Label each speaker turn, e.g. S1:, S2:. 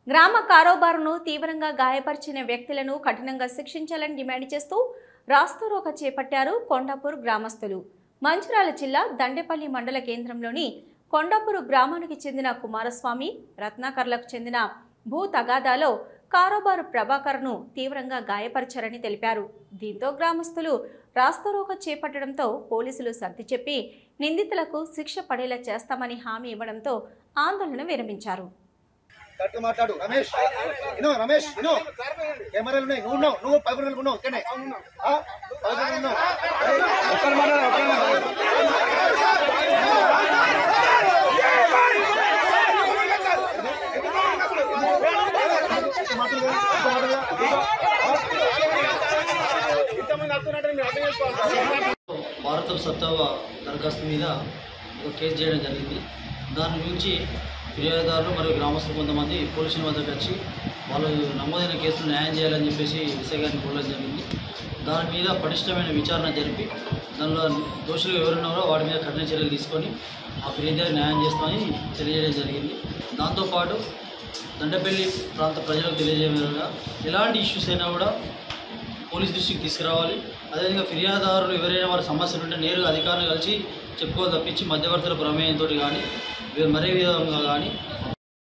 S1: గ్రామ కారోబారును తీవ్రంగా గాయపరిచిన వ్యక్తులను కఠినంగా శిక్షించాలని డిమాండ్ చేస్తూ రాస్తారోకో చేపట్టారు కొండాపూర్ గ్రామస్తులు. మంచిర్యాల జిల్లా దండేపల్లి మండల కేంద్రంలోని కొండాపూర్ గ్రామానికి చెందిన కుమారస్వామి, రత్నాకర్లకు చెందిన భూ తగాదాలో కారోబారు ప్రభాకర్ను తీవ్రంగా గాయపరిచారని తెలిపారు. దీంతో గ్రామస్తులు రాస్తారోకో చేపట్టడంతో పోలీసులు సర్ది చెప్పి నిందితులకు శిక్ష పడేలా చేస్తామని హామీ ఇవ్వడంతో ఆందోళన విరమించారు.
S2: భారత సత్తావ దరఖాస్తు మీద ఒక కేసు చేయడం జరిగింది. దాని గురించి ఫిర్యాదుదారులు మరియు గ్రామస్తులు కొంతమంది పోలీసుల వద్దకు వచ్చి వాళ్ళు నమోదైన కేసులు న్యాయం చేయాలని చెప్పేసి ఎస్ఐ గారిని కోరడం జరిగింది. దాని మీద పటిష్టమైన విచారణ జరిపి దానిలో దోషులు ఎవరున్నారో వాడి మీద కఠిన చర్యలు తీసుకొని ఆ ఫిర్యాదు న్యాయం చేస్తామని తెలియజేయడం జరిగింది. దాంతోపాటు దండపల్లి ప్రాంత ప్రజలకు తెలియజేయగా ఎలాంటి ఇష్యూస్ అయినా కూడా పోలీస్ దృష్టికి తీసుకురావాలి. అదేవిధంగా ఫిర్యాదుదారులు ఎవరైనా వారి సమస్యలు ఉంటే నేరుగా అధికారులు కలిసి చెప్పుకోవాలి తప్పించి మధ్యవర్తుల ప్రమేయంతో కానీ మరే విధంగా కానీ